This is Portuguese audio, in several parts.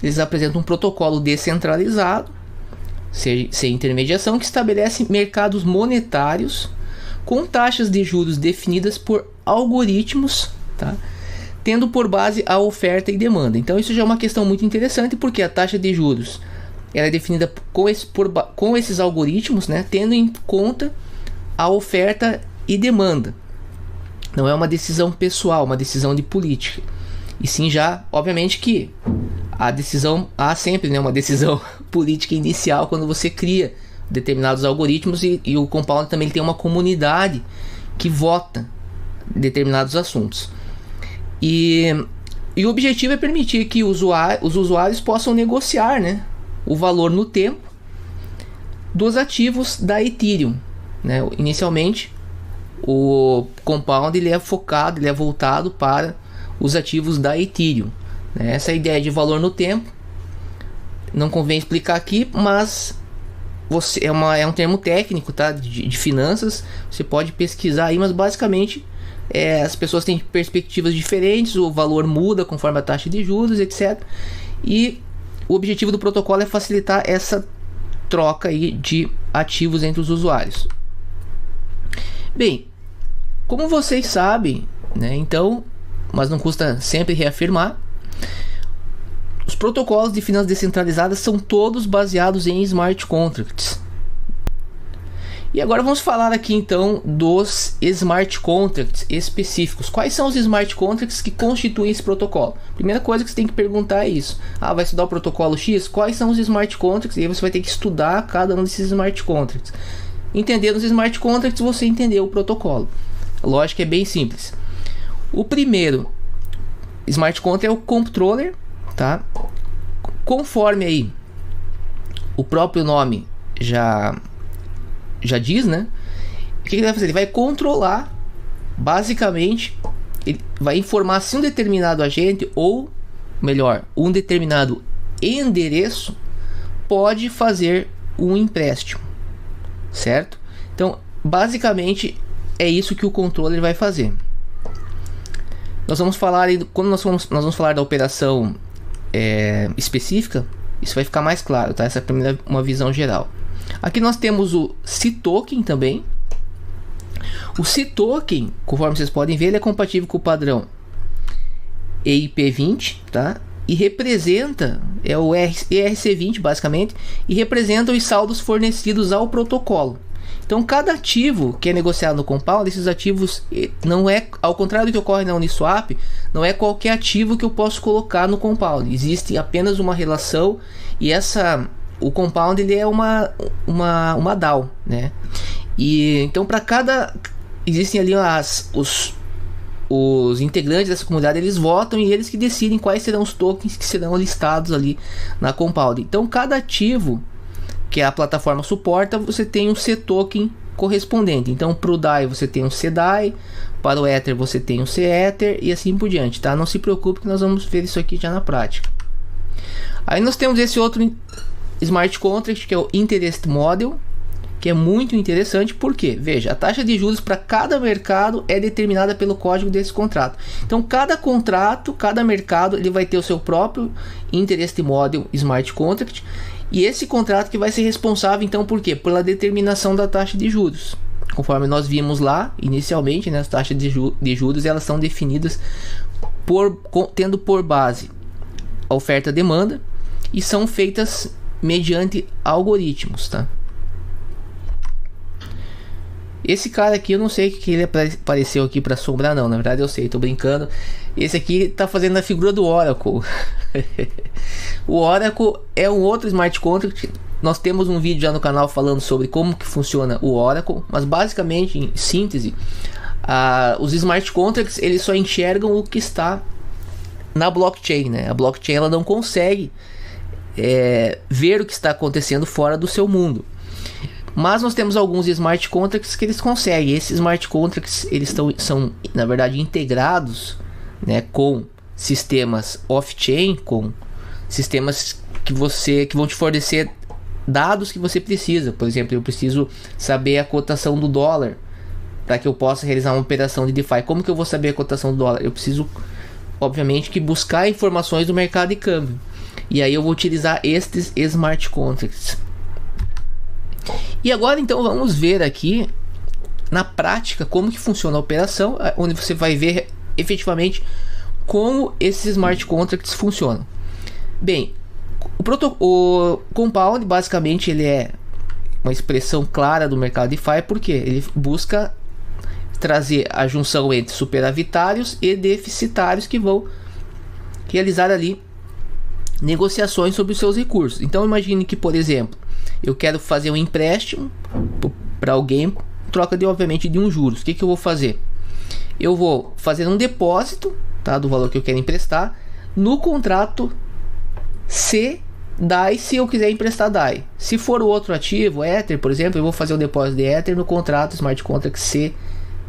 eles apresentam um protocolo descentralizado, sem intermediação, que estabelece mercados monetários com taxas de juros definidas por algoritmos, tá? Tendo por base a oferta e demanda. Então isso já é uma questão muito interessante, porque a taxa de juros ela é definida com esses algoritmos, né? Tendo em conta a oferta e demanda. Não é uma decisão pessoal, uma decisão de política. E sim, já, obviamente que a decisão, há sempre, né, uma decisão política inicial quando você cria determinados algoritmos, e o Compound também tem uma comunidade que vota determinados assuntos. E o objetivo é permitir que os usuários possam negociar, né, o valor no tempo dos ativos da Ethereum, né? Inicialmente, o Compound ele é focado, ele é voltado para os ativos da Ethereum, né? Essa ideia de valor no tempo não convém explicar aqui, mas é um termo técnico, tá? De finanças. Você pode pesquisar aí, mas basicamente as pessoas têm perspectivas diferentes, o valor muda conforme a taxa de juros, etc. E o objetivo do protocolo é facilitar essa troca aí de ativos entre os usuários. Bem, como vocês sabem, né, então, mas não custa sempre reafirmar, os protocolos de finanças descentralizadas são todos baseados em smart contracts. E agora vamos falar aqui então dos smart contracts específicos. Quais são os smart contracts que constituem esse protocolo? Primeira coisa que você tem que perguntar é isso. Vai estudar o protocolo X? Quais são os smart contracts? E aí você vai ter que estudar cada um desses smart contracts. Entendendo os smart contracts, você entendeu o protocolo. A lógica é bem simples. O primeiro smart contract é o controller, tá? Conforme aí o próprio nome já diz, né? O que ele vai fazer? Ele vai controlar, basicamente, ele vai informar se um determinado agente, ou melhor, um determinado endereço pode fazer um empréstimo, certo? Então, basicamente, é isso que o controller vai fazer. Nós vamos falar, quando nós vamos falar da operação específica, isso vai ficar mais claro, tá? Essa é uma visão geral. Aqui nós temos o C-Token também. O C-Token, conforme vocês podem ver, ele é compatível com o padrão EIP20, tá? E representa, é o ERC20 basicamente, e representa os saldos fornecidos ao protocolo. Então cada ativo que é negociado no Compound, esses ativos não é, ao contrário do que ocorre na Uniswap, não é qualquer ativo que eu posso colocar no Compound. Existe apenas uma relação, e o Compound ele é uma DAO, né? E então para cada, existem ali os integrantes dessa comunidade, eles votam e eles que decidem quais serão os tokens que serão listados ali na Compound. Então cada ativo que a plataforma suporta, você tem um C-Token correspondente. Então para o DAI você tem um C-DAI, para o Ether você tem um C-Ether e assim por diante, tá? Não se preocupe que nós vamos ver isso aqui já na prática. Aí nós temos esse outro smart contract, que é o Interest Model, que é muito interessante, porque, veja, a taxa de juros para cada mercado é determinada pelo código desse contrato. Então cada contrato, cada mercado, ele vai ter o seu próprio Interest Model Smart Contract, e esse contrato que vai ser responsável, então, por quê? Pela determinação da taxa de juros. Conforme nós vimos lá, inicialmente, né, as taxas de juros, elas são definidas tendo por base a oferta e demanda, e são feitas mediante algoritmos, tá? Esse cara aqui, eu não sei o que ele apareceu aqui para assombrar, não. Na verdade eu sei, tô brincando. Esse aqui tá fazendo a figura do Oracle. O Oracle é um outro smart contract. Nós temos um vídeo já no canal falando sobre como que funciona o Oracle, mas basicamente, em síntese, os smart contracts, eles só enxergam o que está na blockchain, né? A blockchain, ela não consegue ver o que está acontecendo fora do seu mundo. Mas nós temos alguns smart contracts que eles conseguem. Esses smart contracts, eles são na verdade integrados, né, com sistemas off-chain, com sistemas que vão te fornecer dados que você precisa. Por exemplo, eu preciso saber a cotação do dólar para que eu possa realizar uma operação de DeFi. Como que eu vou saber a cotação do dólar? Eu preciso, obviamente, que buscar informações do mercado de câmbio. E aí eu vou utilizar estes smart contracts. E agora então vamos ver aqui na prática como que funciona a operação, onde você vai ver efetivamente como esses smart contracts funcionam. Bem, o compound basicamente ele é uma expressão clara do mercado DeFi, porque ele busca trazer a junção entre superavitários e deficitários que vão realizar ali negociações sobre os seus recursos. Então imagine que, por exemplo, eu quero fazer um empréstimo para alguém em troca de, obviamente, de um juros. O que eu vou fazer? Eu vou fazer um depósito, tá, do valor que eu quero emprestar no contrato DAI, se eu quiser emprestar DAI. Se for o outro ativo, Ether, por exemplo, eu vou fazer um depósito de Ether no contrato Smart Contract C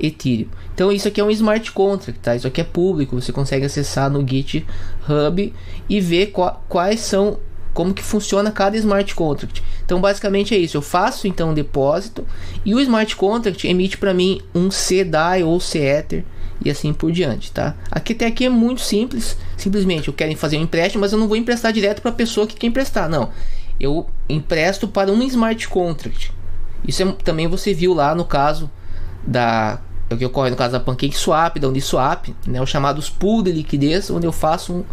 Ethereum. Então isso aqui é um Smart Contract, tá? Isso aqui é público, você consegue acessar no GitHub e ver quais são, como que funciona cada Smart Contract. Então basicamente é isso, eu faço então um depósito e o Smart Contract emite para mim um CDAI ou Ether e assim por diante, tá? Até aqui é muito simples, simplesmente eu quero fazer um empréstimo, mas eu não vou emprestar direto para a pessoa que quer emprestar, não. Eu empresto para um Smart Contract. Isso também você viu lá no caso o que ocorre no caso da PancakeSwap, da Uniswap, né, os chamados pool de liquidez, onde eu faço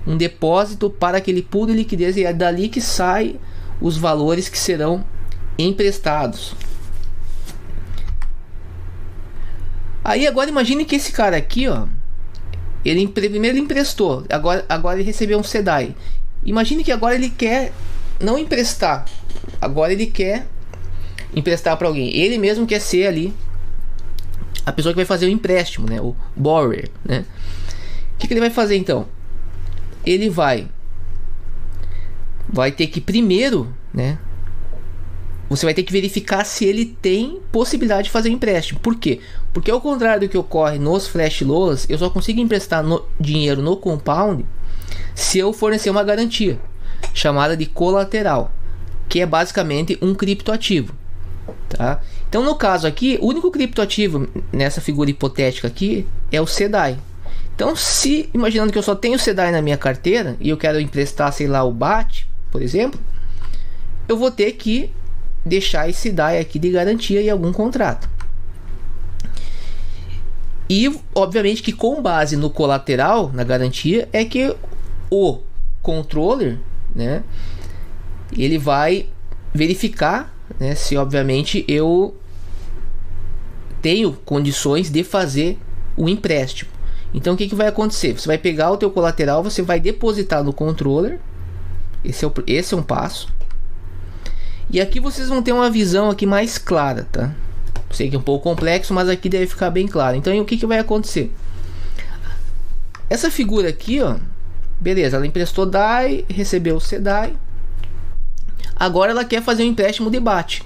um depósito para aquele pool de liquidez e é dali que sai os valores que serão emprestados. Aí agora imagine que esse cara aqui, ó, primeiro ele emprestou, agora ele recebeu um CDAI. Imagine que agora ele quer não emprestar, agora ele quer emprestar para alguém. Ele mesmo quer ser ali a pessoa que vai fazer o empréstimo, né, o borrower, né? O que ele vai fazer então? Ele vai ter que primeiro, né, você vai ter que verificar se ele tem possibilidade de fazer o empréstimo. Por quê? Porque ao contrário do que ocorre nos flash loans, eu só consigo emprestar dinheiro no compound se eu fornecer uma garantia chamada de colateral, que é basicamente um criptoativo, tá? Então no caso aqui, o único criptoativo nessa figura hipotética aqui é o CDAI. Então, se imaginando que eu só tenho CDAI na minha carteira e eu quero emprestar, sei lá, o BAT, por exemplo, eu vou ter que deixar esse DAI aqui de garantia em algum contrato. E obviamente que com base no colateral, na garantia, é que o controller, né, ele vai verificar, né, se obviamente eu tenho condições de fazer o empréstimo. Então o que vai acontecer? Você vai pegar o teu colateral, você vai depositar no controller. Esse é um passo. E aqui vocês vão ter uma visão aqui mais clara, tá? Sei que é um pouco complexo, mas aqui deve ficar bem claro. Então o que vai acontecer? Essa figura aqui, ó, beleza, ela emprestou DAI, recebeu o CDAI. Agora ela quer fazer um empréstimo de BAT.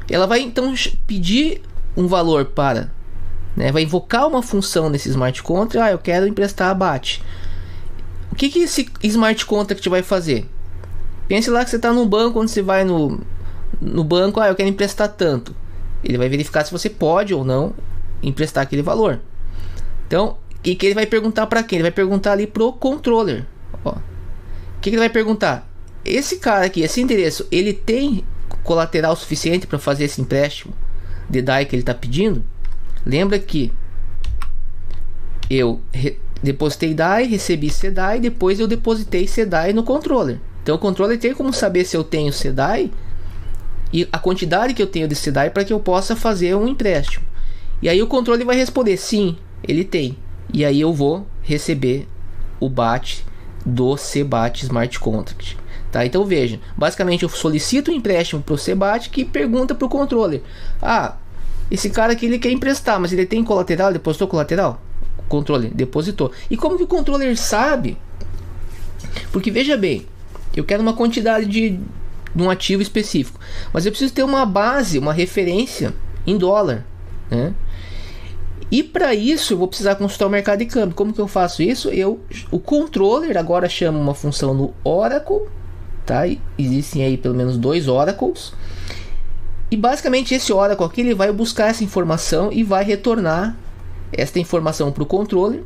Ela vai então pedir um valor para, né, vai invocar uma função nesse Smart Contract. Eu quero emprestar a BAT. O que esse Smart Contract vai fazer? Pense lá que você está no banco, quando você vai no banco, eu quero emprestar tanto. Ele vai verificar se você pode ou não emprestar aquele valor. Então, o que ele vai perguntar para quem? Ele vai perguntar ali pro controller. Ó. O que ele vai perguntar? Esse cara aqui, esse endereço, ele tem colateral suficiente para fazer esse empréstimo de DAI que ele está pedindo? Lembra que eu depositei DAI, recebi CDAI, depois eu depositei CDAI no controller. Então o controller tem como saber se eu tenho CDAI e a quantidade que eu tenho de CDAI para que eu possa fazer um empréstimo. E aí o controller vai responder sim, ele tem. E aí eu vou receber o BAT do CBAT Smart Contract. Tá? Então veja, basicamente eu solicito um empréstimo para o CBAT que pergunta para o controller: esse cara aqui ele quer emprestar, mas ele tem colateral, depositou colateral? O controller depositou. E como que o controller sabe? Porque veja bem, eu quero uma quantidade de um ativo específico, mas eu preciso ter uma base, uma referência em dólar, né? E para isso eu vou precisar consultar o mercado de câmbio. Como que eu faço isso? O controller agora chama uma função no Oracle, tá? Existem aí pelo menos 2 Oracles. E basicamente esse Oracle aqui ele vai buscar essa informação e vai retornar esta informação para o controller,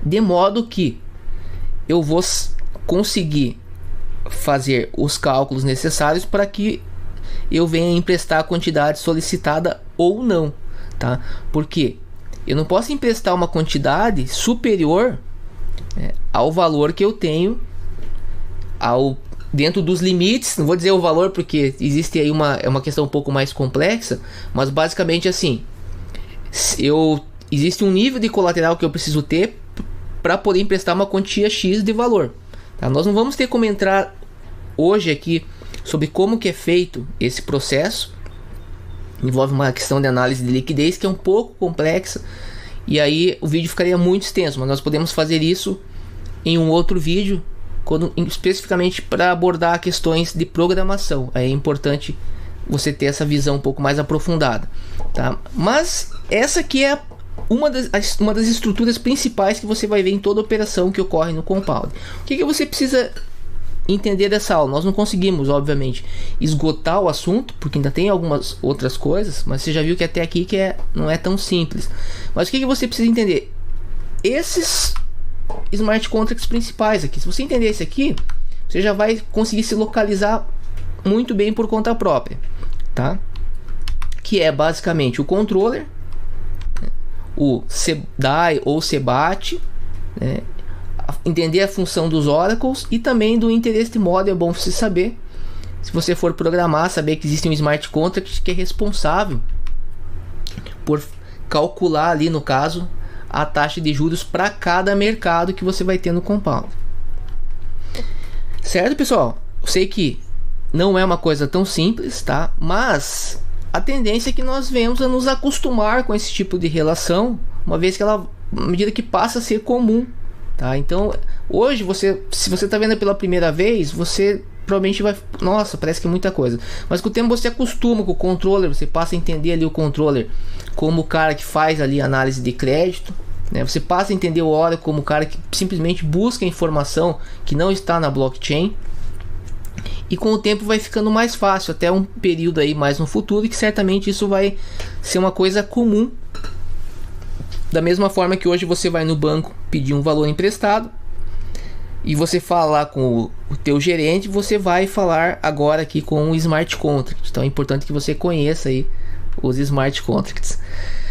de modo que eu vou conseguir fazer os cálculos necessários para que eu venha emprestar a quantidade solicitada ou não, tá? Porque eu não posso emprestar uma quantidade superior ao valor que eu tenho dentro dos limites. Não vou dizer o valor porque existe aí uma questão um pouco mais complexa, mas basicamente assim, existe um nível de colateral que eu preciso ter para poder emprestar uma quantia X de valor, tá? Nós não vamos ter como entrar hoje aqui sobre como que é feito esse processo. Envolve uma questão de análise de liquidez que é um pouco complexa, e aí o vídeo ficaria muito extenso, mas nós podemos fazer isso em um outro vídeo, especificamente para abordar questões de programação. Aí é importante você ter essa visão um pouco mais aprofundada, tá? Mas essa aqui é uma das estruturas principais que você vai ver em toda operação que ocorre no compound. O que você precisa entender dessa aula? Nós não conseguimos, obviamente, esgotar o assunto, porque ainda tem algumas outras coisas, mas você já viu que até aqui não é tão simples. Mas o que você precisa entender? Esses smart contracts principais aqui. Se você entender esse aqui, você já vai conseguir se localizar muito bem por conta própria, tá? Que é basicamente o controller, o CDAI ou CBAT, né? Entender a função dos oracles e também do interest model. É bom você saber, se você for programar, saber que existe um smart contract que é responsável por calcular ali, no caso, a taxa de juros para cada mercado que você vai ter no compound. Certo, pessoal? Eu sei que não é uma coisa tão simples, tá? Mas a tendência é que nós venhamos a nos acostumar com esse tipo de relação, uma vez que ela, à medida que passa a ser comum, tá? Então, hoje, se você está vendo pela primeira vez, você provavelmente vai... Nossa, parece que é muita coisa. Mas com o tempo você acostuma com o controller, você passa a entender ali o controller como o cara que faz ali análise de crédito, né? Você passa a entender o Oracle como o cara que simplesmente busca informação que não está na blockchain. E com o tempo vai ficando mais fácil, até um período aí mais no futuro, que certamente isso vai ser uma coisa comum. Da mesma forma que hoje você vai no banco pedir um valor emprestado e você falar com o teu gerente, você vai falar agora aqui com um smart contract. Então é importante que você conheça aí os smart contracts.